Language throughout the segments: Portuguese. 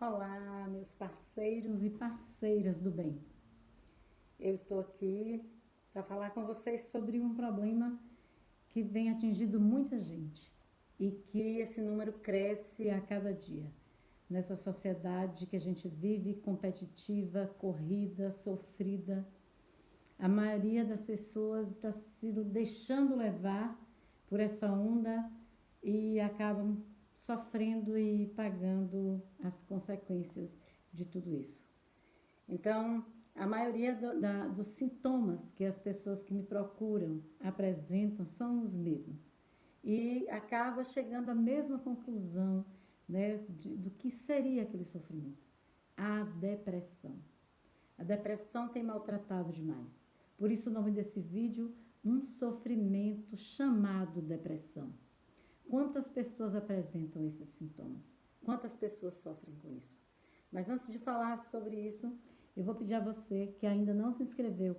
Olá, meus parceiros e parceiras do bem. Eu estou aqui para falar com vocês sobre um problema que vem atingindo muita gente e que esse número cresce a cada dia. Nessa sociedade que a gente vive, competitiva, corrida, sofrida, a maioria das pessoas está se deixando levar por essa onda e acabam sofrendo e pagando as consequências de tudo isso. Então, a maioria dos sintomas que as pessoas que me procuram apresentam são os mesmos. E acaba chegando à mesma conclusão, né, do que seria aquele sofrimento. A depressão. A depressão tem maltratado demais. Por isso o nome desse vídeo, um sofrimento chamado depressão. Quantas pessoas apresentam esses sintomas? Quantas pessoas sofrem com isso? Mas antes de falar sobre isso, eu vou pedir a você que ainda não se inscreveu,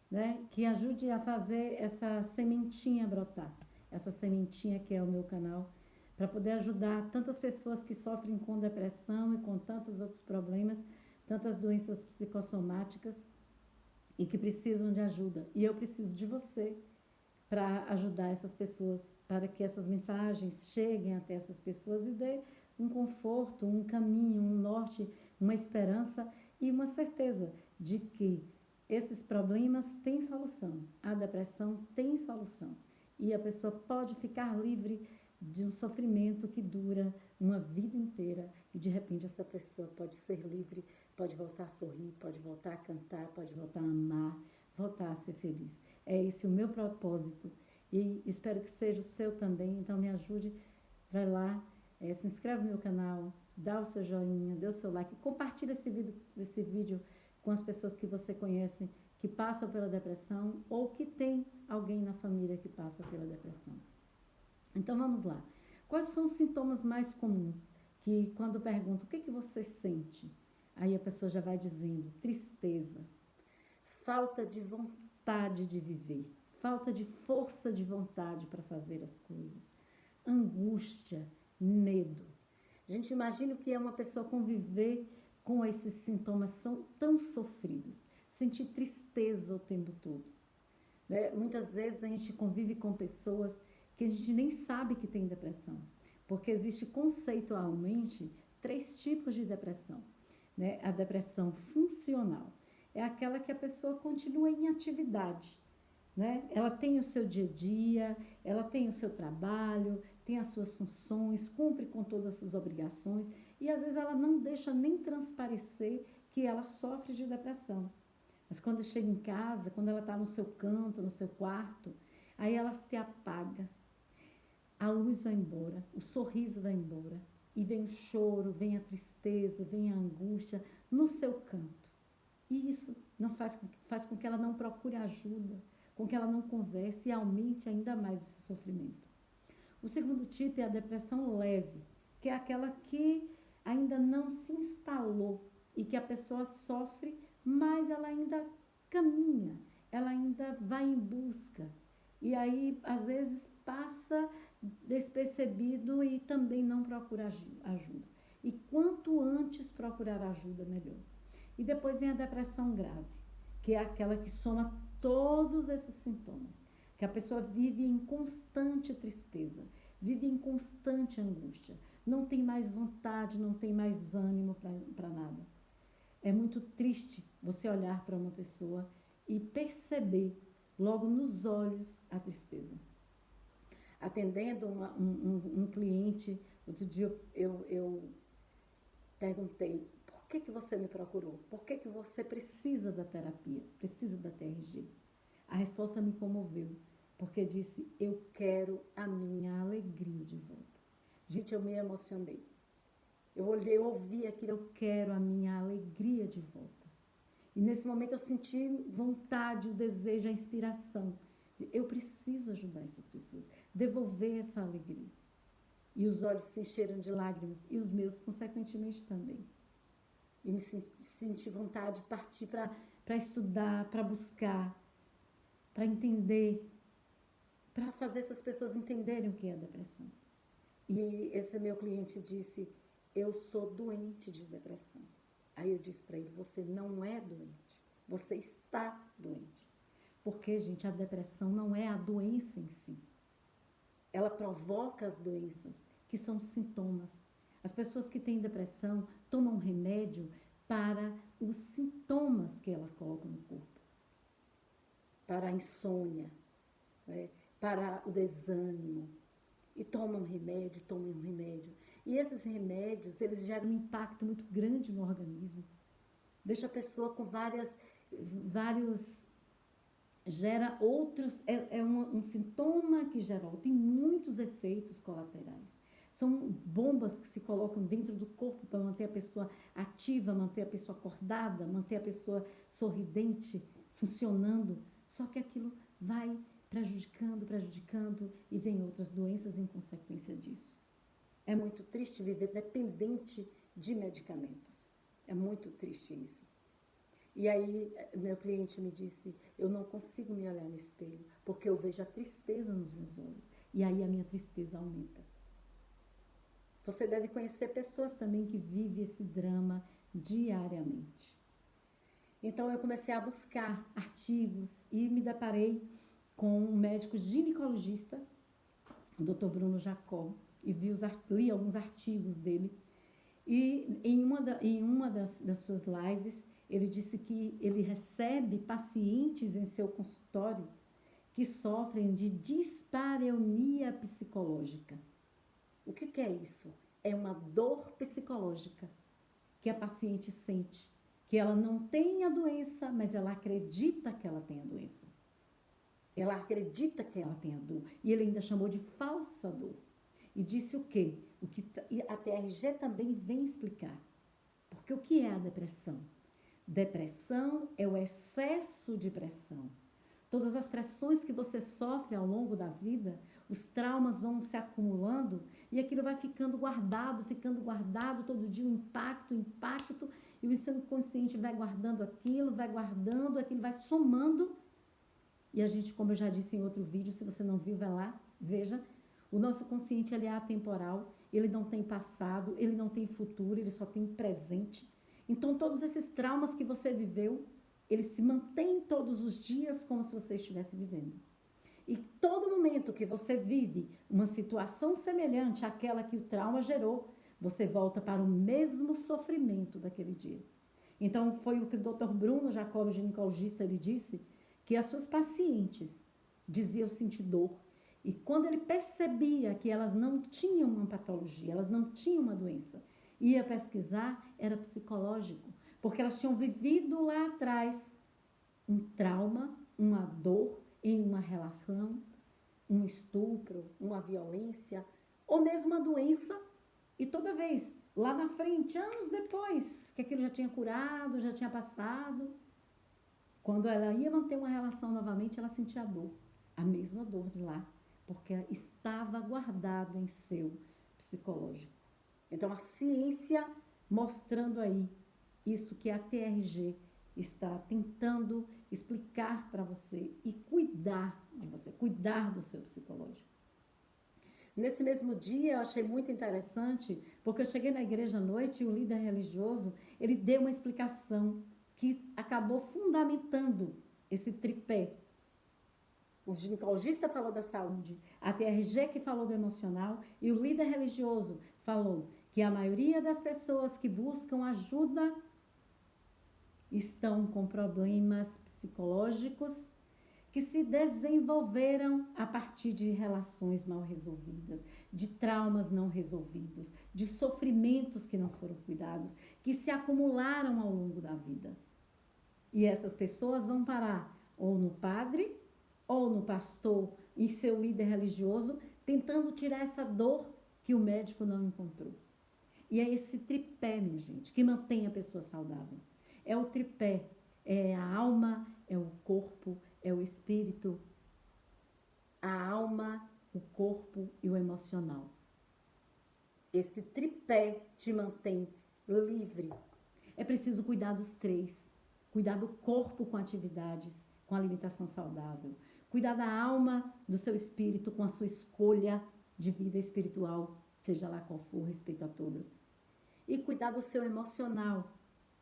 né, que ajude a fazer essa sementinha brotar. Essa sementinha que é o meu canal, para poder ajudar tantas pessoas que sofrem com depressão e com tantos outros problemas, tantas doenças psicossomáticas e que precisam de ajuda. E eu preciso de você para ajudar essas pessoas, para que essas mensagens cheguem até essas pessoas e dê um conforto, um caminho, um norte, uma esperança e uma certeza de que esses problemas têm solução. A depressão tem solução. E a pessoa pode ficar livre de um sofrimento que dura uma vida inteira e de repente essa pessoa pode ser livre, pode voltar a sorrir, pode voltar a cantar, pode voltar a amar, voltar a ser feliz. É esse o meu propósito e espero que seja o seu também. Então me ajude, vai lá, se inscreve no meu canal, dá o seu joinha, dê o seu like, compartilha esse vídeo com as pessoas que você conhece que passam pela depressão ou que tem alguém na família que passa pela depressão. Então vamos lá. Quais são os sintomas mais comuns? Que quando pergunto o que você sente, aí a pessoa já vai dizendo tristeza, falta de vontade de viver, falta de força de vontade para fazer as coisas, angústia, medo. A gente imagina o que é uma pessoa conviver com esses sintomas são tão sofridos, sentir tristeza o tempo todo. Né? Muitas vezes a gente convive com pessoas que a gente nem sabe que tem depressão, porque existe conceitualmente 3 tipos de depressão. Né? A depressão funcional é aquela que a pessoa continua em atividade, né? Ela tem o seu dia a dia, ela tem o seu trabalho, tem as suas funções, cumpre com todas as suas obrigações e às vezes ela não deixa nem transparecer que ela sofre de depressão. Mas quando chega em casa, quando ela está no seu canto, no seu quarto, aí ela se apaga, a luz vai embora, o sorriso vai embora e vem o choro, vem a tristeza, vem a angústia no seu canto. E isso não faz com que ela não procure ajuda, com que ela não converse e aumente ainda mais esse sofrimento. O segundo tipo é a depressão leve, que é aquela que ainda não se instalou e que a pessoa sofre, mas ela ainda caminha, ela ainda vai em busca. E aí, às vezes, passa despercebido e também não procura ajuda. E quanto antes procurar ajuda, melhor. E depois vem a depressão grave, que é aquela que soma todos esses sintomas, que a pessoa vive em constante tristeza, vive em constante angústia, não tem mais vontade, não tem mais ânimo para nada. É muito triste você olhar para uma pessoa e perceber logo nos olhos a tristeza. Atendendo um cliente, outro dia eu perguntei, por que você me procurou? Por que você precisa da terapia, precisa da TRG? A resposta me comoveu, porque disse, eu quero a minha alegria de volta. Gente, eu me emocionei. Eu olhei, eu ouvi aquilo, eu quero a minha alegria de volta. E nesse momento eu senti vontade, o desejo, a inspiração. Eu preciso ajudar essas pessoas, devolver essa alegria. E os olhos se encheram de lágrimas, e os meus, consequentemente, também. E me senti vontade de partir para estudar, para buscar, para entender, para fazer essas pessoas entenderem o que é a depressão. E esse meu cliente disse, eu sou doente de depressão. Aí eu disse para ele, você não é doente, você está doente. Porque, gente, a depressão não é a doença em si. Ela provoca as doenças, que são sintomas. As pessoas que têm depressão tomam remédio para os sintomas que elas colocam no corpo. Para a insônia, né? Para o desânimo. E tomam um remédio. E esses remédios, eles geram um impacto muito grande no organismo. Deixa a pessoa com gera outros, um sintoma que gera, tem muitos efeitos colaterais. São bombas que se colocam dentro do corpo para manter a pessoa ativa, manter a pessoa acordada, manter a pessoa sorridente, funcionando. Só que aquilo vai prejudicando e vem outras doenças em consequência disso. É muito triste viver dependente de medicamentos. É muito triste isso. E aí, meu cliente me disse, eu não consigo me olhar no espelho, porque eu vejo a tristeza nos meus olhos. E aí a minha tristeza aumenta. Você deve conhecer pessoas também que vivem esse drama diariamente. Então eu comecei a buscar artigos e me deparei com um médico ginecologista, o Dr. Bruno Jacó, e li alguns artigos dele. E em uma das suas lives, ele disse que ele recebe pacientes em seu consultório que sofrem de dispareunia psicológica. O que é isso? É uma dor psicológica que a paciente sente, que ela não tem a doença, mas ela acredita que ela tem a doença. Ela acredita que ela tem a dor. E ele ainda chamou de falsa dor. E disse o quê? E a TRG também vem explicar. Porque o que é a depressão? Depressão é o excesso de pressão. Todas as pressões que você sofre ao longo da vida, os traumas vão se acumulando e aquilo vai ficando guardado, todo dia um impacto, e o seu inconsciente vai guardando aquilo, vai somando. E a gente, como eu já disse em outro vídeo, se você não viu, vai lá, veja. O nosso consciente, ele é atemporal, ele não tem passado, ele não tem futuro, ele só tem presente. Então, todos esses traumas que você viveu, eles se mantêm todos os dias como se você estivesse vivendo. E todo momento que você vive uma situação semelhante àquela que o trauma gerou, você volta para o mesmo sofrimento daquele dia. Então, foi o que o Dr. Bruno Jacob, ginecologista, ele disse, que as suas pacientes diziam sentir dor. E quando ele percebia que elas não tinham uma patologia, elas não tinham uma doença, ia pesquisar, era psicológico, porque elas tinham vivido lá atrás um trauma, uma dor em uma relação, um estupro, uma violência, ou mesmo uma doença, e toda vez, lá na frente, anos depois, que aquilo já tinha curado, já tinha passado, quando ela ia manter uma relação novamente, ela sentia a dor, a mesma dor de lá, porque estava guardado em seu psicológico. Então, a ciência mostrando aí isso que a TRG está tentando explicar para você e cuidar de você, cuidar do seu psicológico. Nesse mesmo dia, eu achei muito interessante, porque eu cheguei na igreja à noite e o líder religioso, ele deu uma explicação que acabou fundamentando esse tripé. O ginecologista falou da saúde, a TRG que falou do emocional e o líder religioso falou que a maioria das pessoas que buscam ajuda estão com problemas psicológicos que se desenvolveram a partir de relações mal resolvidas, de traumas não resolvidos, de sofrimentos que não foram cuidados, que se acumularam ao longo da vida. E essas pessoas vão parar ou no padre, ou no pastor e seu líder religioso, tentando tirar essa dor que o médico não encontrou. E é esse tripé, minha gente, que mantém a pessoa saudável. É o tripé, é a alma, é o corpo, é o espírito, a alma, o corpo e o emocional. Esse tripé te mantém livre. É preciso cuidar dos três. Cuidar do corpo com atividades, com alimentação saudável. Cuidar da alma, do seu espírito, com a sua escolha de vida espiritual, seja lá qual for, respeito a todas. cuidar do seu emocional,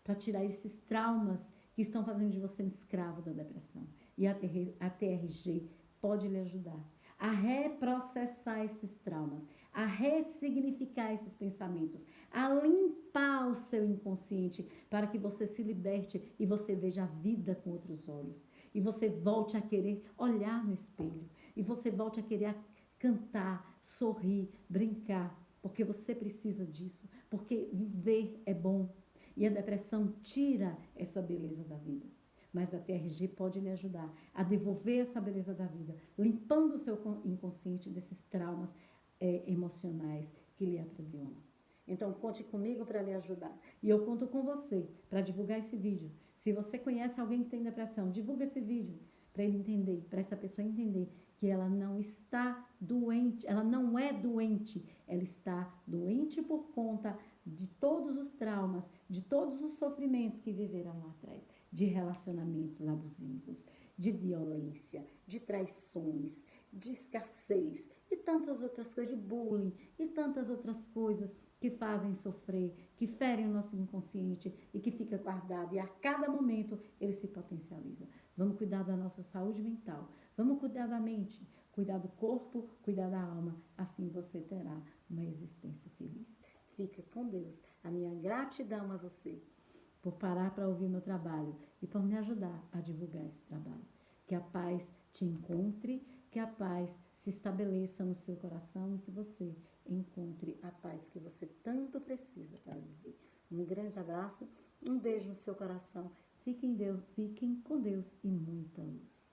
para tirar esses traumas que estão fazendo de você um escravo da depressão. E a TRG pode lhe ajudar a reprocessar esses traumas, a ressignificar esses pensamentos, a limpar o seu inconsciente para que você se liberte e você veja a vida com outros olhos. E você volte a querer olhar no espelho. E você volte a querer cantar, sorrir, brincar. Porque você precisa disso. Porque viver é bom. E a depressão tira essa beleza da vida. Mas a TRG pode lhe ajudar a devolver essa beleza da vida, limpando o seu inconsciente desses traumas emocionais que lhe aprisionam. Então, conte comigo para lhe ajudar. E eu conto com você para divulgar esse vídeo. Se você conhece alguém que tem depressão, divulga esse vídeo para ele entender, para essa pessoa entender que ela não está doente, ela não é doente, ela está doente por conta de todos os traumas, de todos os sofrimentos que viveram lá atrás, de relacionamentos abusivos, de violência, de traições, de escassez e tantas outras coisas, de bullying e tantas outras coisas que fazem sofrer, que ferem o nosso inconsciente e que fica guardado e a cada momento ele se potencializa. Vamos cuidar da nossa saúde mental, vamos cuidar da mente, cuidar do corpo, cuidar da alma, assim você terá uma existência feliz. Fica com Deus. A minha gratidão a você por parar para ouvir meu trabalho e por me ajudar a divulgar esse trabalho. Que a paz te encontre, que a paz se estabeleça no seu coração e que você encontre a paz que você tanto precisa para viver. Um grande abraço, um beijo no seu coração. Fiquem com Deus e muita luz.